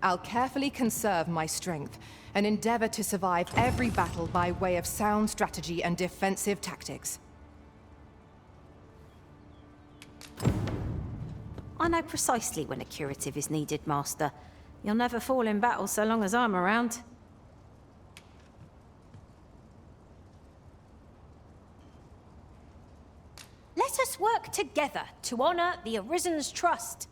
I'll carefully conserve my strength and endeavor to survive every battle by way of sound strategy and defensive tactics. I know precisely when a curative is needed, Master. You'll never fall in battle so long as I'm around. Let us work together to honor the Arisen's trust.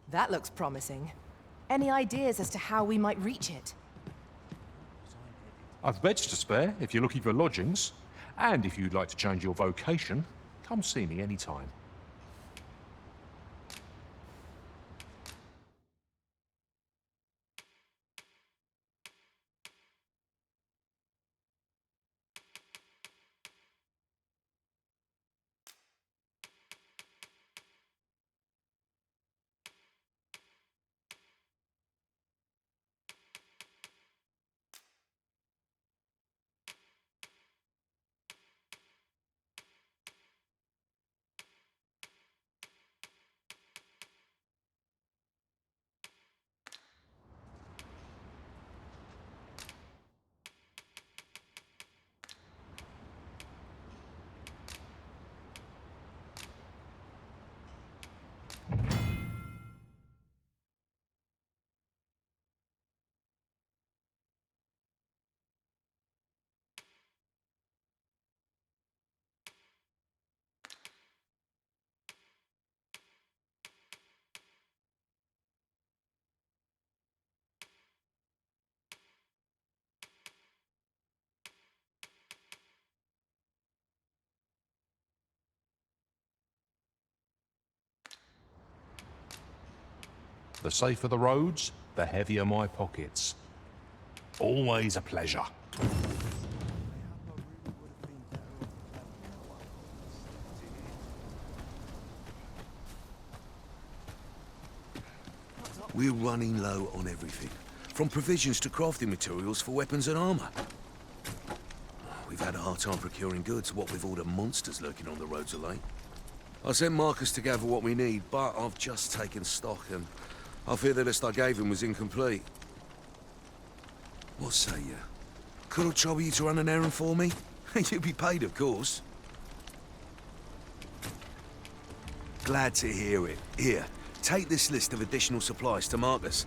That looks promising. Any ideas as to how we might reach it? I've beds to spare if you're looking for lodgings. And if you'd like to change your vocation, come see me anytime. The safer the roads, the heavier my pockets. Always a pleasure. We're running low on everything, from provisions to crafting materials for weapons and armor. We've had a hard time procuring goods, what with all the monsters lurking on the roads of late. I sent Marcus to gather what we need, but I've just taken stock and I fear the list I gave him was incomplete. What say you? Could I trouble you to run an errand for me? You'd be paid, of course. Glad to hear it. Here, take this list of additional supplies to Marcus.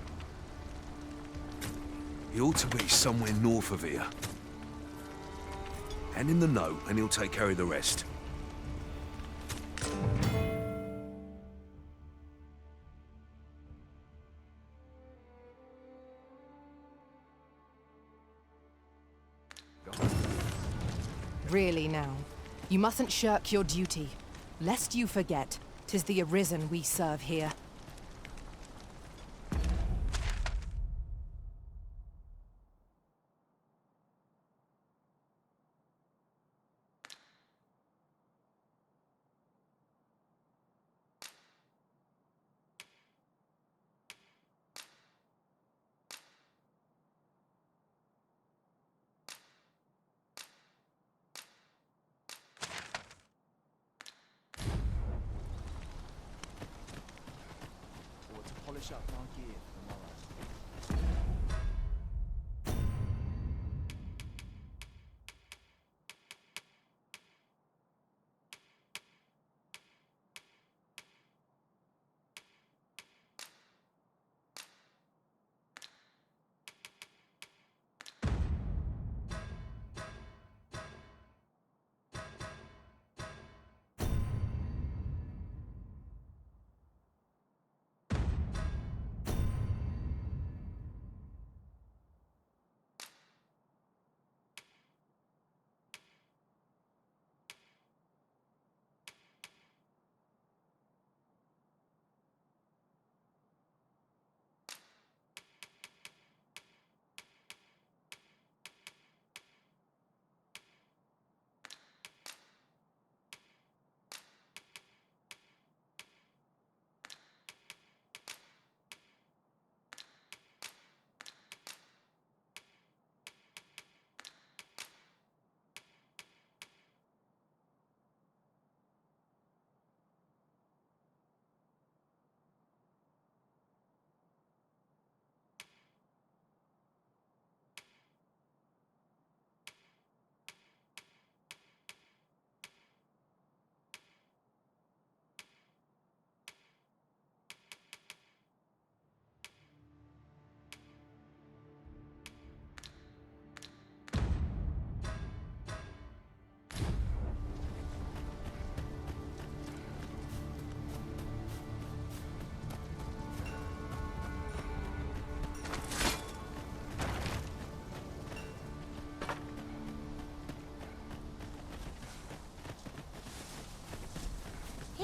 He ought to be somewhere north of here. Hand him the note and he'll take care of the rest. Really now, you mustn't shirk your duty, lest you forget 'tis the Arisen we serve here. Polish up our gear for tomorrow.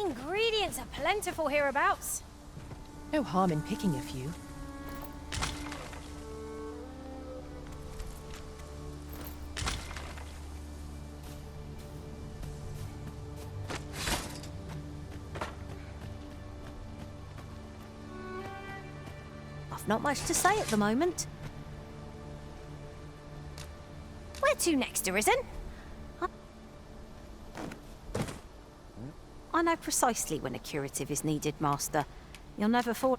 Ingredients are plentiful hereabouts. No harm in picking a few. I've not much to say at the moment. Where to next, Arisen? I know precisely when a curative is needed, Master. You'll never fall...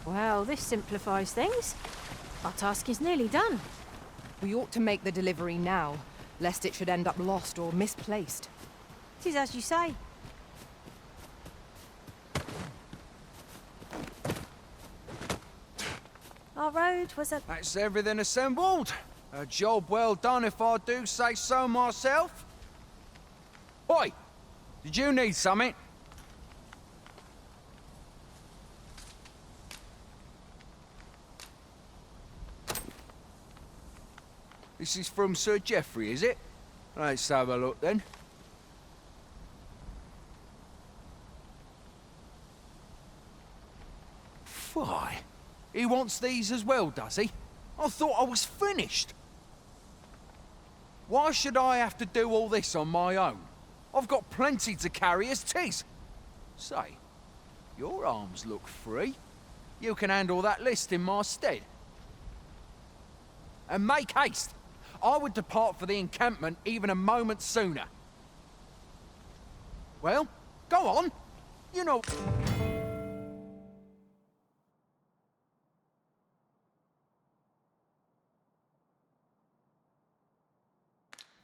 Well, this simplifies things. Our task is nearly done. We ought to make the delivery now, lest it should end up lost or misplaced. It is as you say. Our road was a... That's everything assembled. A job well done if I do say so myself. Oi! Did you need something? This is from Sir Geoffrey, is it? Let's have a look then. Why? He wants these as well, does he? I thought I was finished. Why should I have to do all this on my own? I've got plenty to carry as 'tis. Say, your arms look free. You can handle that list in my stead. And make haste. I would depart for the encampment even a moment sooner. Well, go on. You know...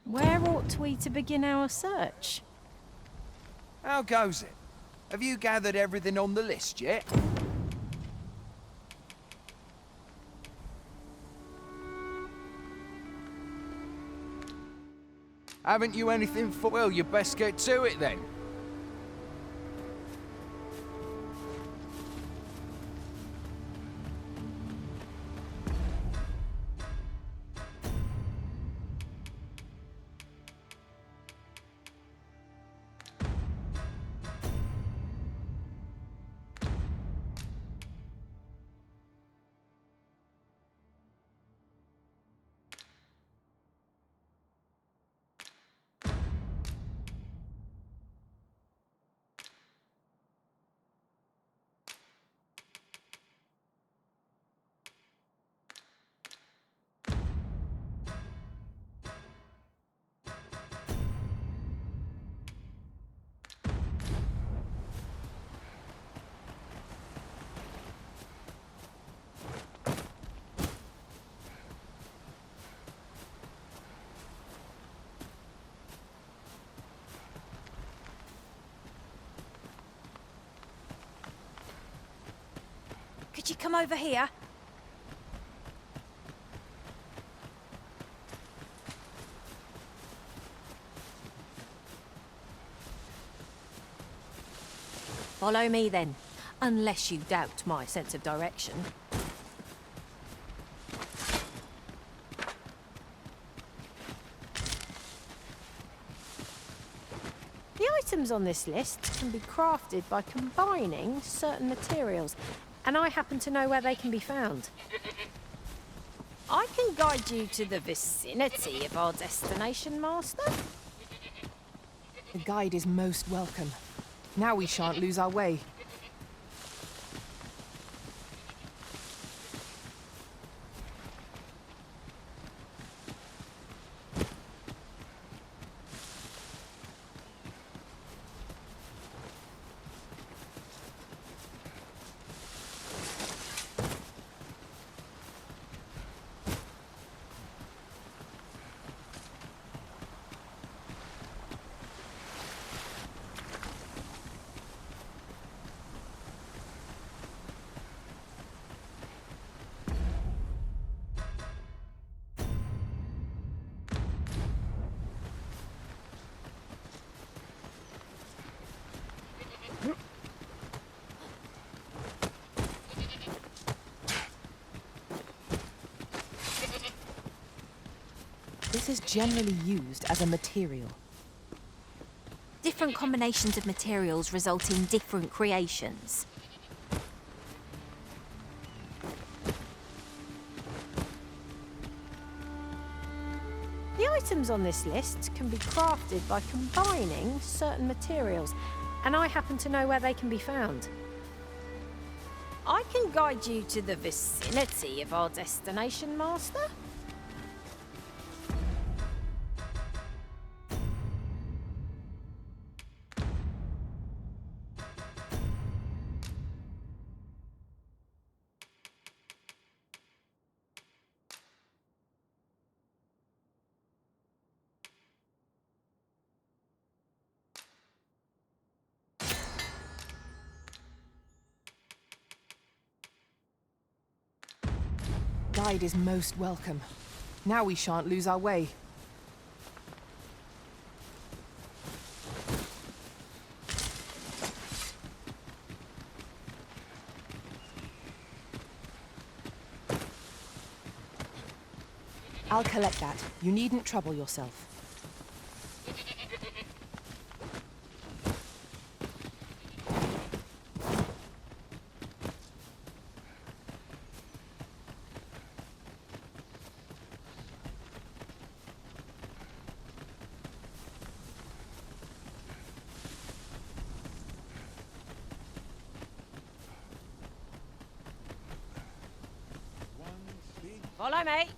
Where ought we to begin our search? How goes it? Have you gathered everything on the list yet? Haven't you anything for... Well, you best get to it then. Could you come over here? Follow me then, unless you doubt my sense of direction. The items on this list can be crafted by combining certain materials, and I happen to know where they can be found. I can guide you to the vicinity of our destination, Master. The guide is most welcome. Now we shan't lose our way. This is generally used as a material. Different combinations of materials result in different creations. The items on this list can be crafted by combining certain materials, and I happen to know where they can be found. I can guide you to the vicinity of our destination, Master. Guide is most welcome. Now we shan't lose our way. I'll collect that. You needn't trouble yourself. Follow me.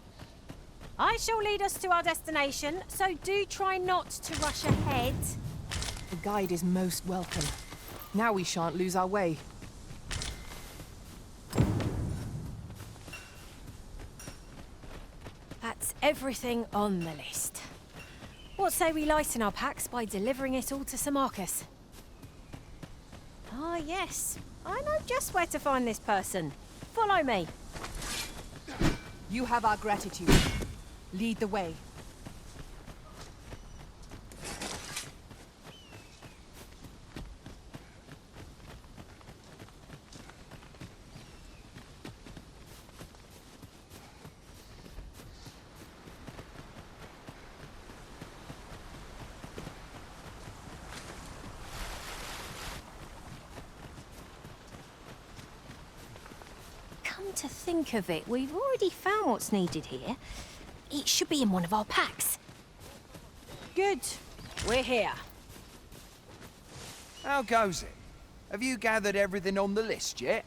I shall lead us to our destination, so do try not to rush ahead. The guide is most welcome. Now we shan't lose our way. That's everything on the list. What say we lighten our packs by delivering it all to Sir Marcus? Ah, yes. I know just where to find this person. Follow me. You have our gratitude. Lead the way. Come to think of it, we've already found what's needed here. It should be in one of our packs. Good. We're here. How goes it? Have you gathered everything on the list yet?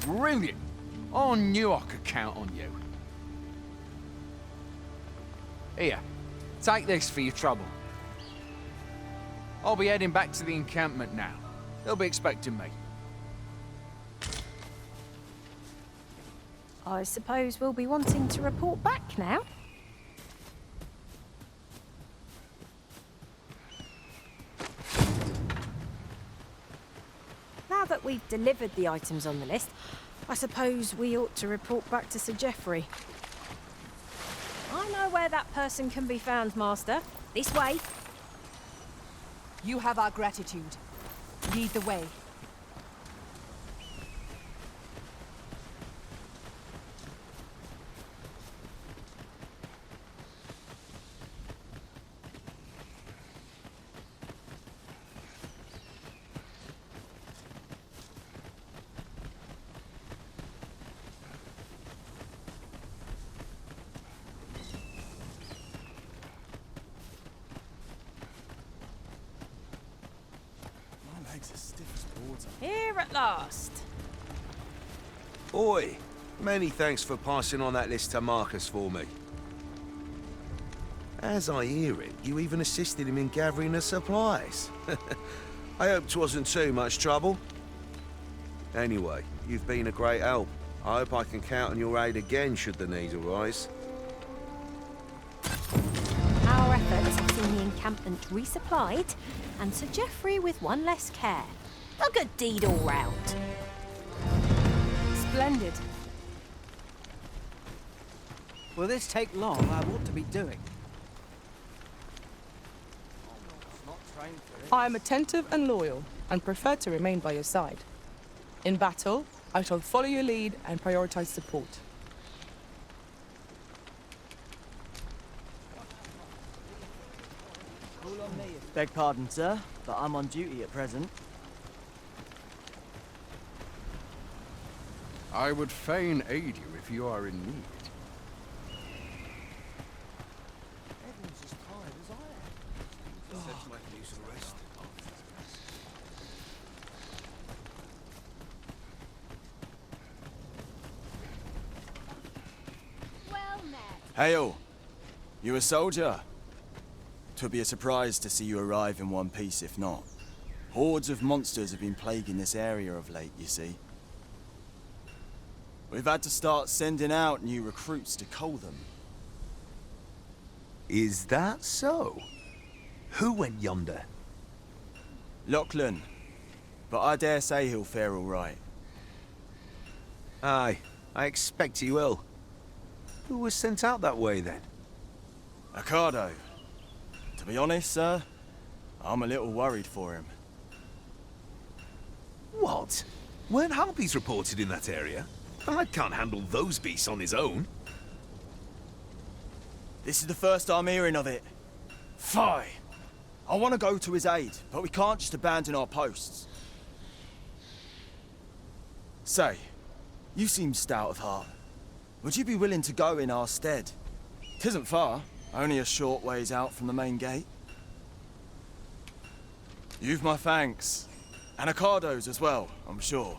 Brilliant! I knew I could count on you. Here, take this for your trouble. I'll be heading back to the encampment now. They'll be expecting me. I suppose we'll be wanting to report back now. Now that we've delivered the items on the list, I suppose we ought to report back to Sir Geoffrey. I know where that person can be found, Master. This way. You have our gratitude. Lead the way. Here at last. Oi, many thanks for passing on that list to Marcus for me. As I hear it, you even assisted him in gathering the supplies. I hope 'twasn't too much trouble. Anyway, you've been a great help. I hope I can count on your aid again should the need arise. Our efforts have seen the encampment resupplied, and Sir Geoffrey with one less care. A good deed all round. Splendid. Will this take long? I ought to be doing. I am attentive and loyal, and prefer to remain by your side. In battle, I shall follow your lead and prioritize support. Beg pardon, sir, but I'm on duty at present. I would fain aid you if you are in need. Hail! You a soldier? 'Twould be a surprise to see you arrive in one piece if not. Hordes of monsters have been plaguing this area of late, you see. We've had to start sending out new recruits to cull them. Is that so? Who went yonder? Lachlan. But I dare say he'll fare all right. Aye, I expect he will. Who was sent out that way, then? Ocado. To be honest, sir, I'm a little worried for him. What? Weren't harpies reported in that area? I can't handle those beasts on his own. This is the first I'm hearing of it. Fie! I want to go to his aid, but we can't just abandon our posts. Say, you seem stout of heart. Would you be willing to go in our stead? 'Tisn't far, only a short ways out from the main gate. You've my thanks. And Ocado's as well, I'm sure.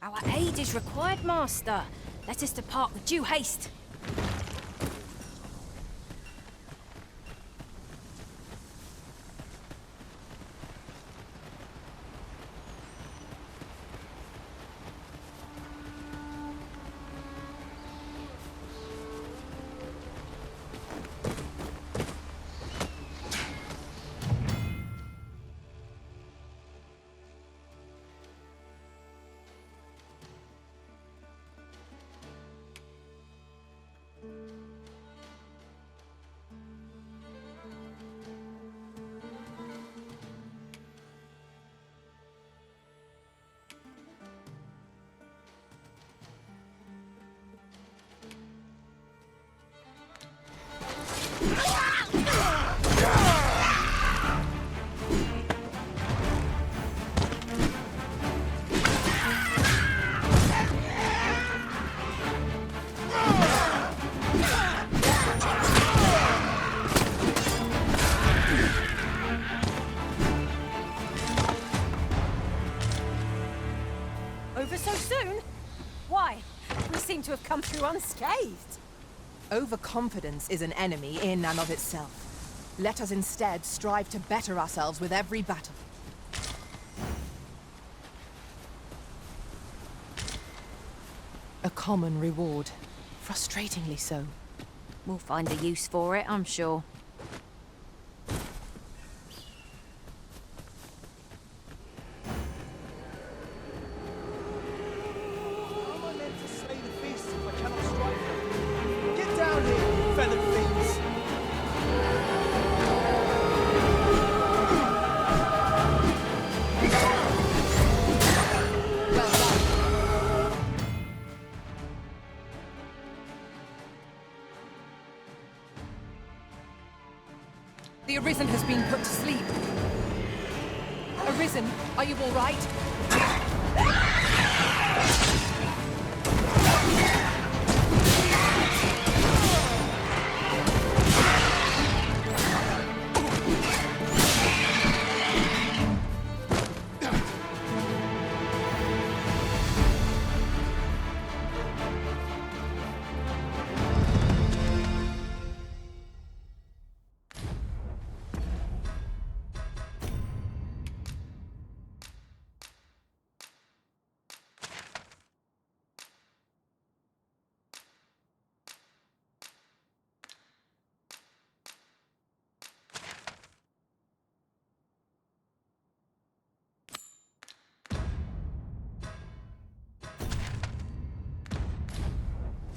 Our aid is required, Master. Let us depart with due haste. Over so soon? Why? We seem to have come through unscathed. Overconfidence is an enemy in and of itself. Let us instead strive to better ourselves with every battle. A common reward. Frustratingly so. We'll find a use for it, I'm sure. How am I meant to slay the beasts if I cannot strike them? Get down here, you feathered fiends! Well done. The Arisen has been put to sleep. Arisen, are you all right?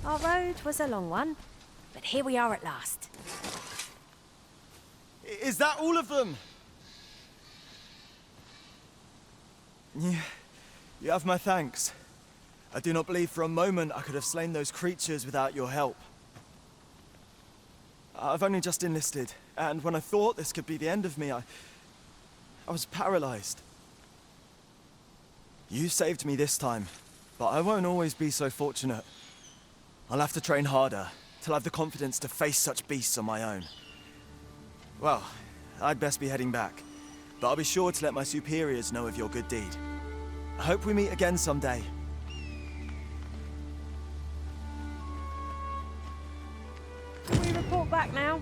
Our road was a long one, but here we are at last. Is that all of them? You have my thanks. I do not believe for a moment I could have slain those creatures without your help. I've only just enlisted, and when I thought this could be the end of me, I was paralyzed. You saved me this time, but I won't always be so fortunate. I'll have to train harder, till I've the confidence to face such beasts on my own. Well, I'd best be heading back, but I'll be sure to let my superiors know of your good deed. I hope we meet again someday. Can we report back now?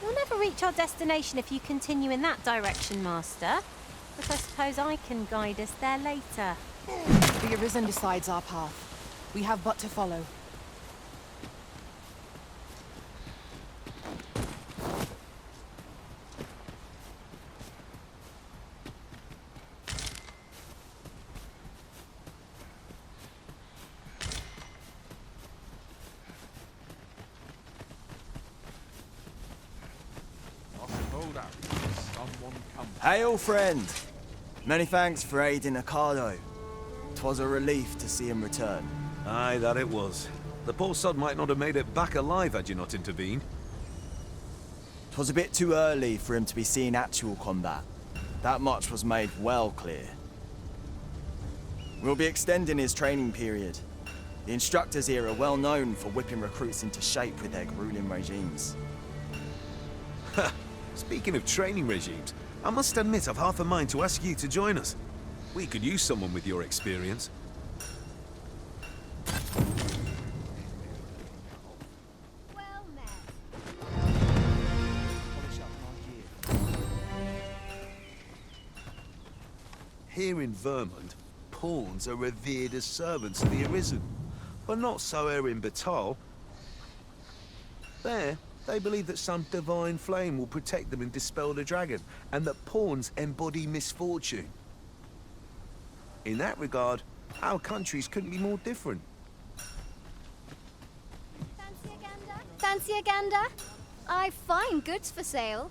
We'll never reach our destination if you continue in that direction, Master. But I suppose I can guide us there later. The Arisen decides our path. We have but to follow. Hail, friend! Many thanks for aiding Ricardo. 'Twas a relief to see him return. Aye, that it was. The poor sod might not have made it back alive had you not intervened. 'Twas a bit too early for him to be seeing actual combat. That much was made well clear. We'll be extending his training period. The instructors here are well known for whipping recruits into shape with their grueling regimes. Speaking of training regimes, I must admit I've half a mind to ask you to join us. We could use someone with your experience. Well met. Here in Vermont, pawns are revered as servants of the Arisen, but not so here in Batal. There, they believe that some divine flame will protect them and dispel the dragon, and that pawns embody misfortune. In that regard, our countries couldn't be more different. Fancy a gander? Fancy a gander? I've fine goods for sale.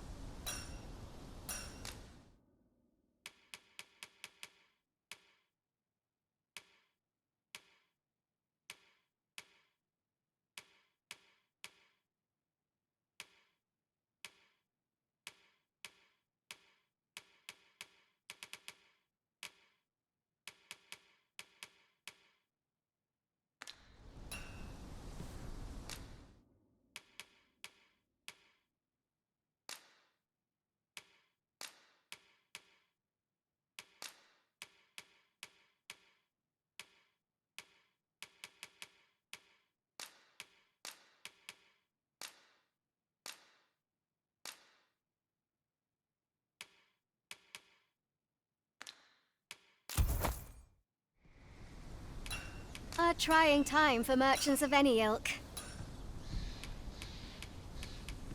A trying time for merchants of any ilk.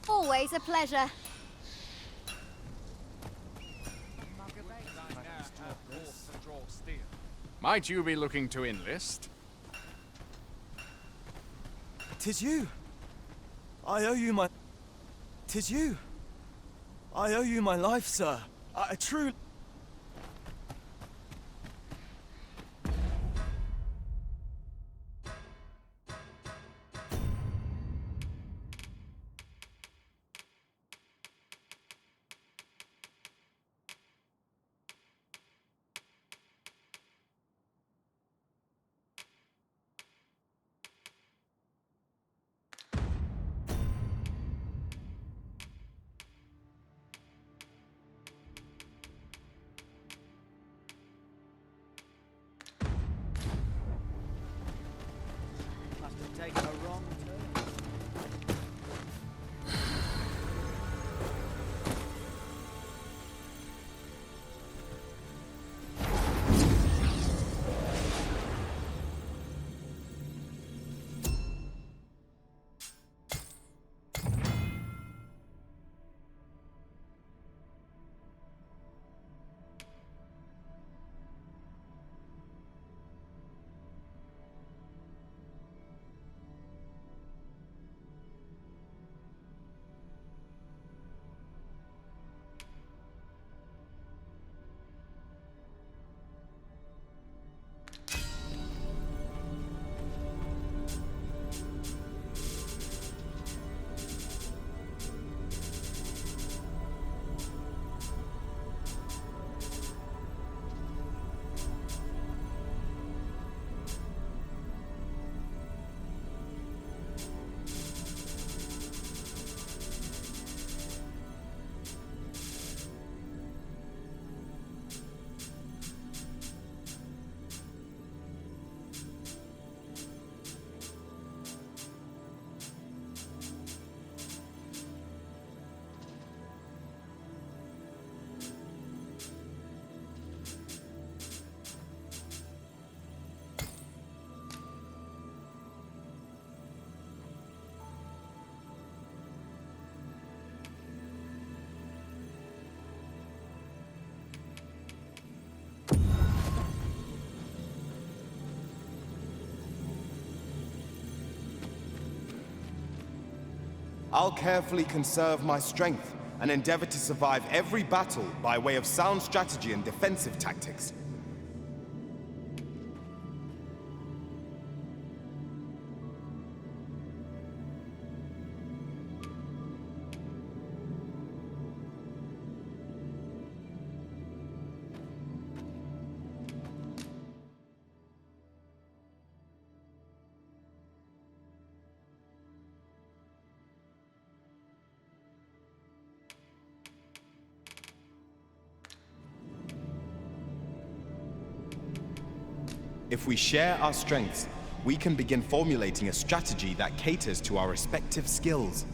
Always a pleasure. Might you be looking to enlist? 'Tis you! I owe you my... 'Tis you! I owe you my life, sir. I truly... I'll carefully conserve my strength and endeavor to survive every battle by way of sound strategy and defensive tactics. If we share our strengths, we can begin formulating a strategy that caters to our respective skills.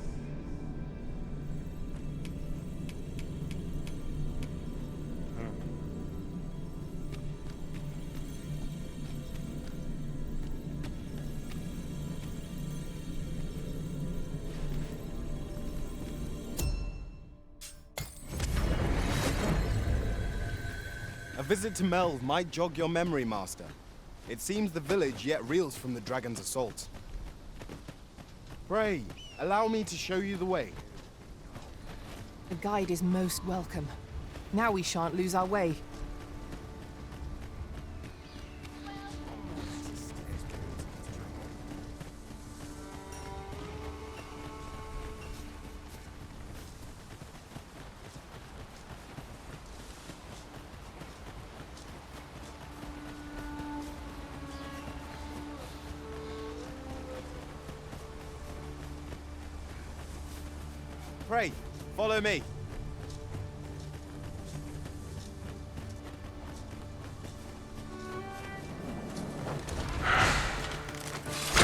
A visit to Melve might jog your memory, Master. It seems the village yet reels from the dragon's assault. Pray, allow me to show you the way. The guide is most welcome. Now we shan't lose our way. Pray, follow me.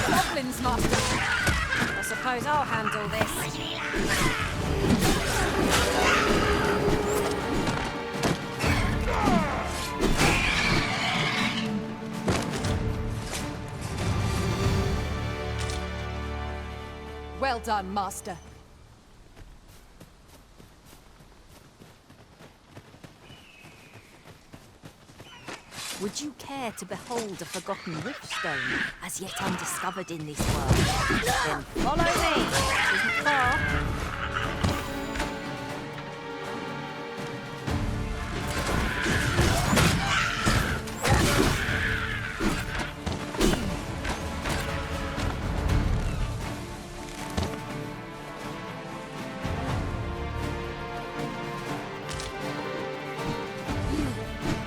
Goblins, Master. I suppose I'll handle this. Well done, Master. Would you care to behold a forgotten riftstone, as yet undiscovered in this world? Then follow me. It isn't far.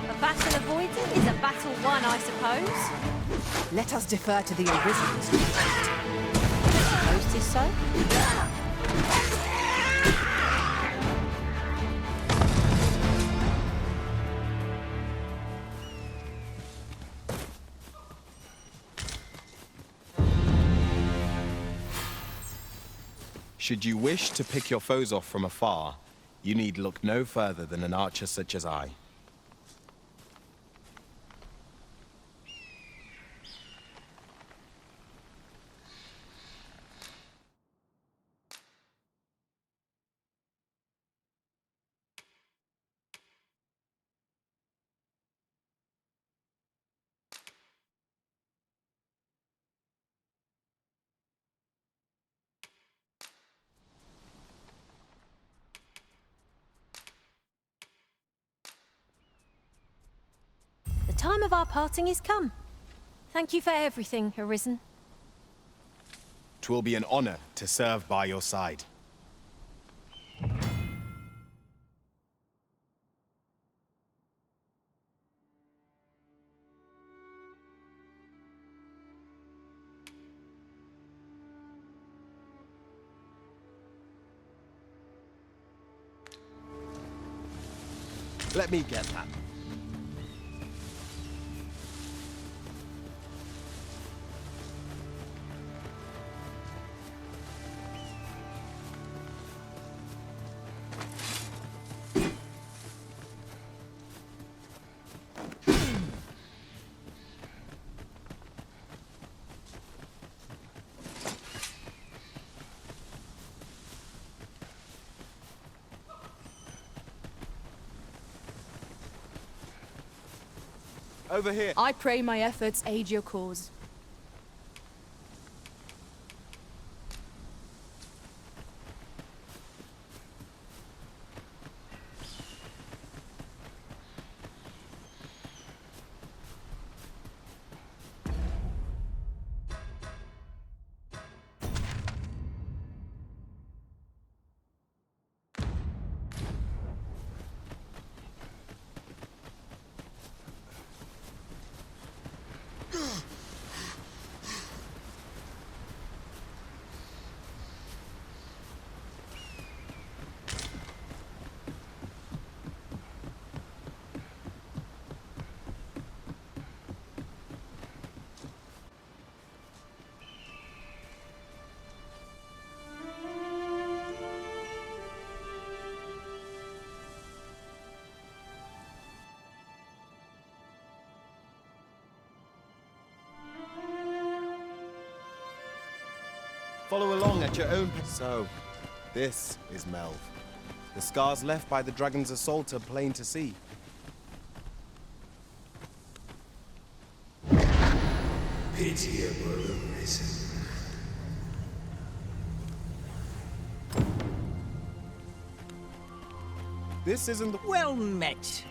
A battle avoided is a battle won, I suppose. Let us defer to the Arisen. Suppose 'tis so. Should you wish to pick your foes off from afar, you need look no further than an archer such as I. The time of our parting is come. Thank you for everything, Arisen. 'Twill be an honor to serve by your side. Let me get that. Over here. I pray my efforts aid your cause. Follow along at your own pace. So, this is Melv. The scars left by the dragon's assault are plain to see. Pitiable arisen. This isn't the... Well met.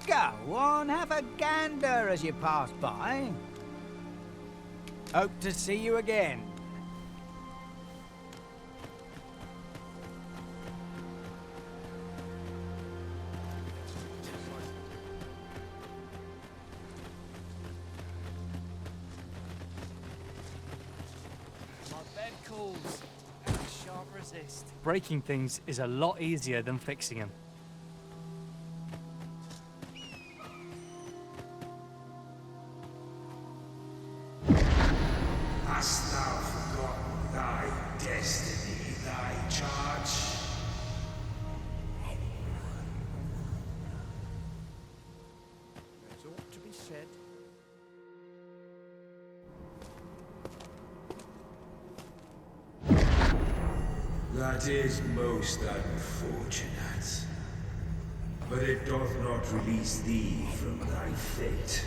Go on, have a gander as you pass by. Hope to see you again. Breaking things is a lot easier than fixing them. Hast thou forgotten thy destiny, thy charge? There's ought to be said. That is most unfortunate. But it doth not release thee from thy fate.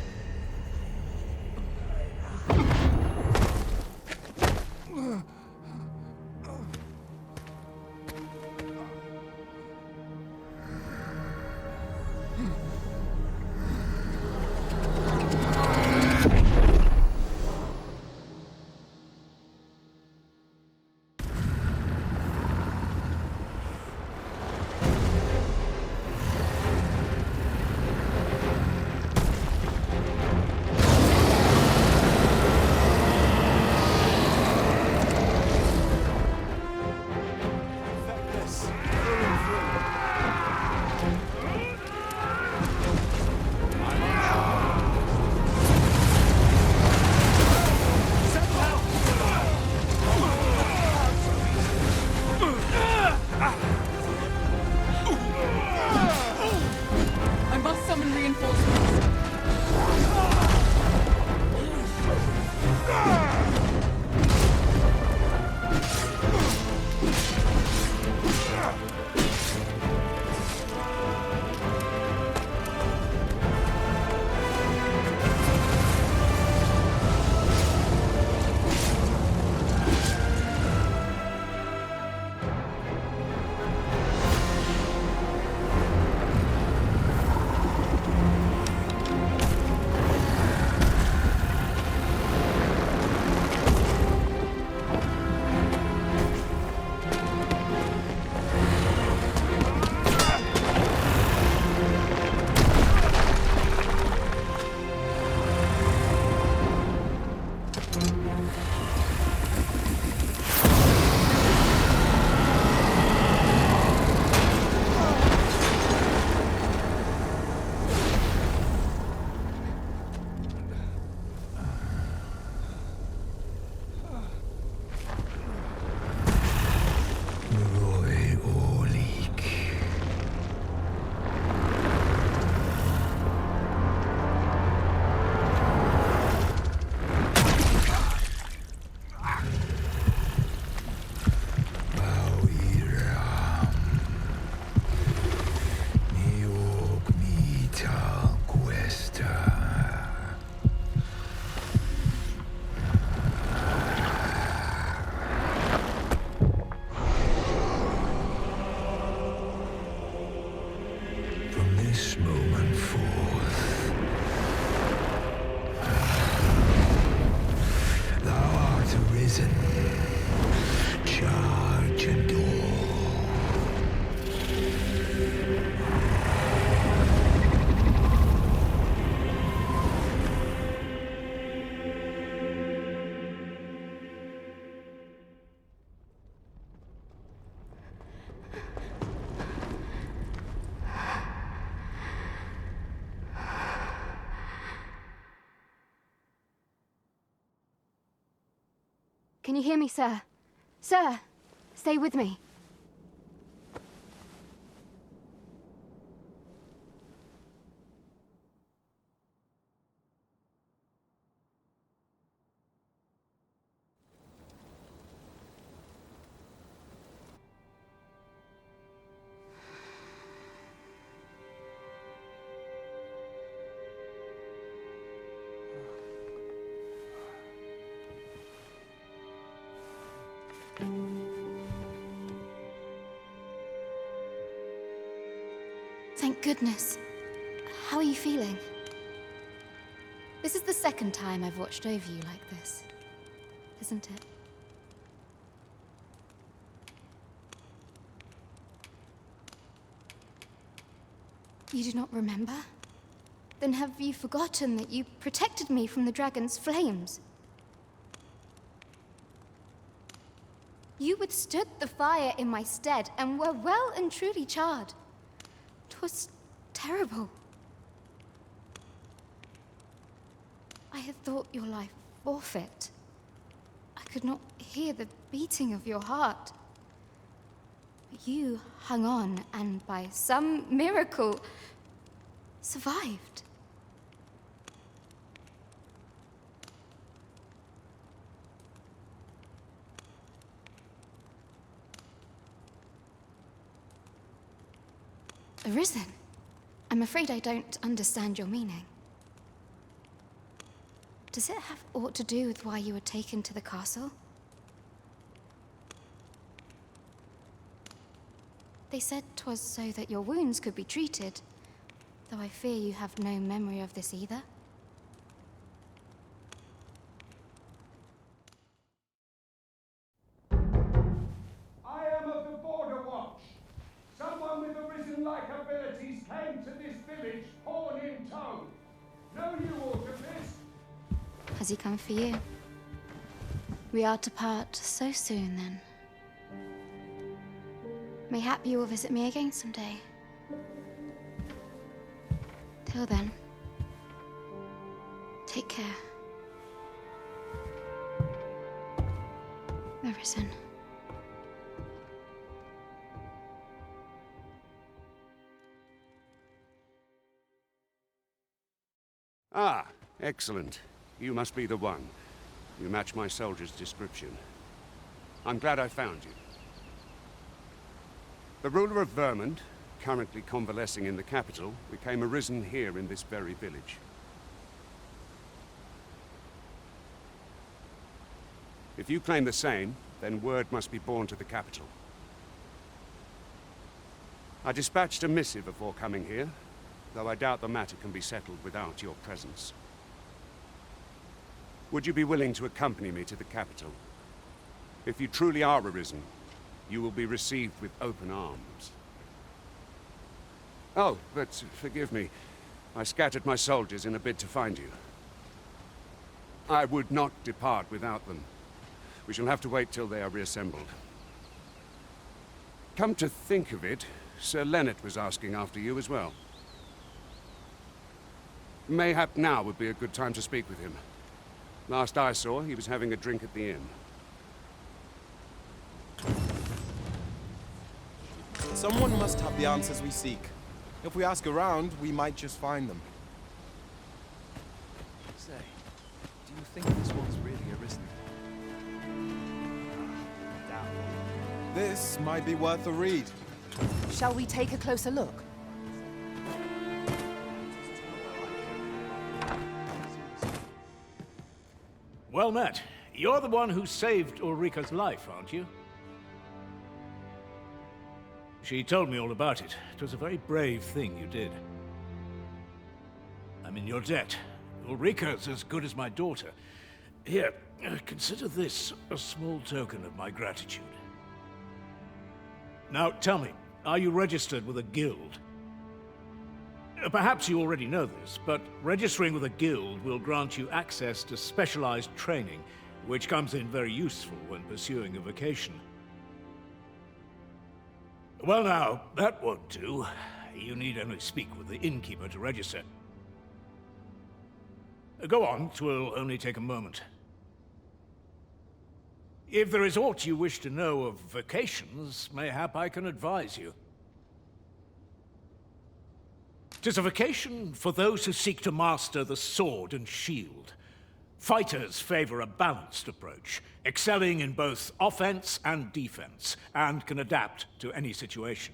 This moment forth, thou art arisen. Charge and all. Can you hear me, sir? Sir, stay with me. Thank goodness. How are you feeling? This is the second time I've watched over you like this, isn't it? You do not remember? Then have you forgotten that you protected me from the dragon's flames? You withstood the fire in my stead and were well and truly charred. 'Twas terrible. I had thought your life forfeit. I could not hear the beating of your heart. But you hung on and by some miracle survived. Arisen? I'm afraid I don't understand your meaning. Does it have aught to do with why you were taken to the castle? They said 'twas so that your wounds could be treated, though I fear you have no memory of this either. I am of the Border Watch. Someone with Arisen-like abilities came to this village, horn in tow. Know you aught of this? Has he come for you? We are to part so soon, then. Mayhap you will visit me again someday. Till then, take care. Arisen. Ah, excellent. You must be the one. You match my soldier's description. I'm glad I found you. The ruler of Vermund, currently convalescing in the capital, became arisen here in this very village. If you claim the same, then word must be borne to the capital. I dispatched a missive before coming here, though I doubt the matter can be settled without your presence. Would you be willing to accompany me to the capital? If you truly are arisen, you will be received with open arms. Oh, but forgive me. I scattered my soldiers in a bid to find you. I would not depart without them. We shall have to wait till they are reassembled. Come to think of it, Sir Leonard was asking after you as well. Mayhap now would be a good time to speak with him. Last I saw, he was having a drink at the inn. Someone must have the answers we seek. If we ask around, we might just find them. Say, do you think this one's really arisen? Doubtful. This might be worth a read. Shall we take a closer look? Well met. You're the one who saved Ulrika's life, aren't you? She told me all about it. It was a very brave thing you did. I'm in your debt. Ulrika's as good as my daughter. Here, consider this a small token of my gratitude. Now, tell me, are you registered with a guild? Perhaps you already know this, but registering with a guild will grant you access to specialized training, which comes in very useful when pursuing a vocation. Well now, that won't do. You need only speak with the innkeeper to register. Go on, 'twill only take a moment. If there is aught you wish to know of vocations, mayhap I can advise you. 'Tis a vocation for those who seek to master the sword and shield. Fighters favor a balanced approach, excelling in both offense and defense, and can adapt to any situation.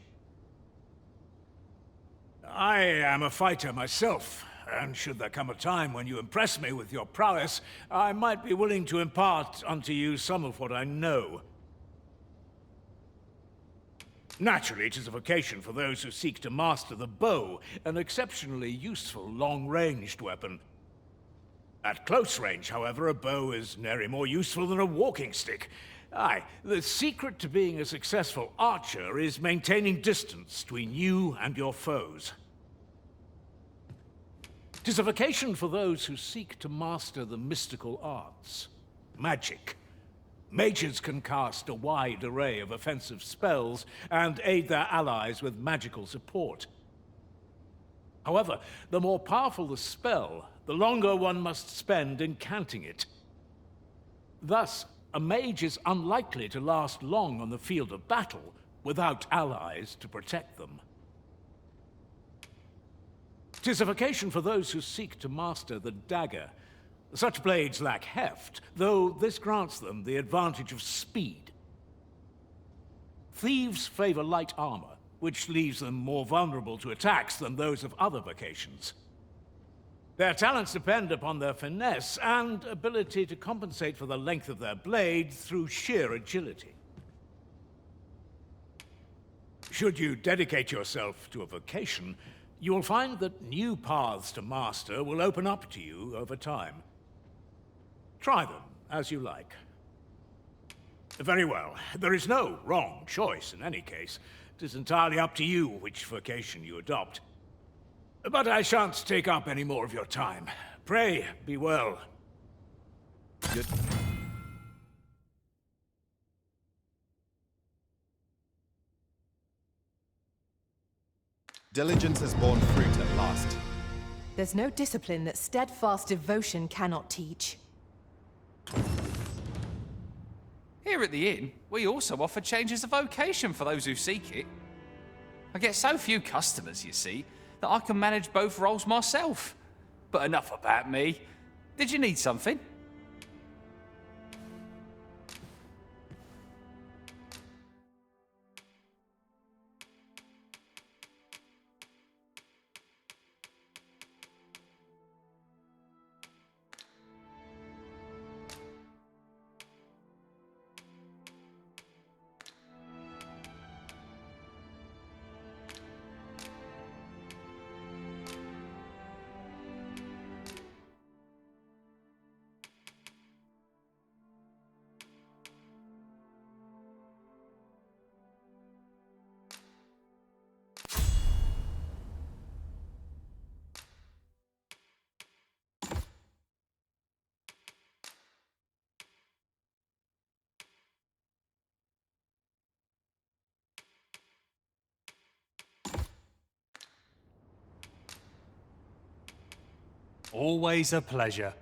I am a fighter myself, and should there come a time when you impress me with your prowess, I might be willing to impart unto you some of what I know. Naturally, it is a vocation for those who seek to master the bow, an exceptionally useful long-ranged weapon. At close range, however, a bow is nary more useful than a walking stick. Aye, the secret to being a successful archer is maintaining distance between you and your foes. 'Tis a vocation for those who seek to master the mystical arts. Magic. Mages can cast a wide array of offensive spells and aid their allies with magical support. However, the more powerful the spell, the longer one must spend incanting it. Thus, a mage is unlikely to last long on the field of battle without allies to protect them. 'Tis a vocation for those who seek to master the dagger. Such blades lack heft, though this grants them the advantage of speed. Thieves favor light armor, which leaves them more vulnerable to attacks than those of other vocations. Their talents depend upon their finesse and ability to compensate for the length of their blade through sheer agility. Should you dedicate yourself to a vocation, you will find that new paths to master will open up to you over time. Try them as you like. Very well. There is no wrong choice in any case. It is entirely up to you which vocation you adopt. But I shan't take up any more of your time. Pray, be well. Good. Diligence has borne fruit at last. There's no discipline that steadfast devotion cannot teach. Here at the inn, we also offer changes of vocation for those who seek it. I get so few customers, you see, that I can manage both roles myself. But enough about me. Did you need something? Always a pleasure.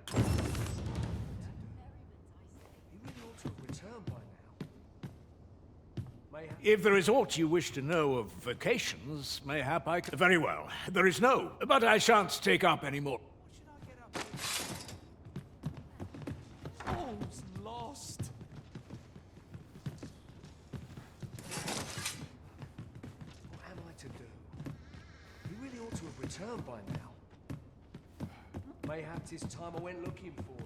If there is aught you wish to know of vocations, mayhap I can... Very well. There is no, but I shan't take up any more. All's lost. What am I to do? You really ought to have returned by now. Mayhap 'tis time I went looking for him.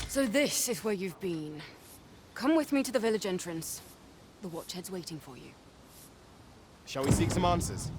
So this is where you've been. Come with me to the village entrance. The Watchhead's waiting for you. Shall we seek some answers?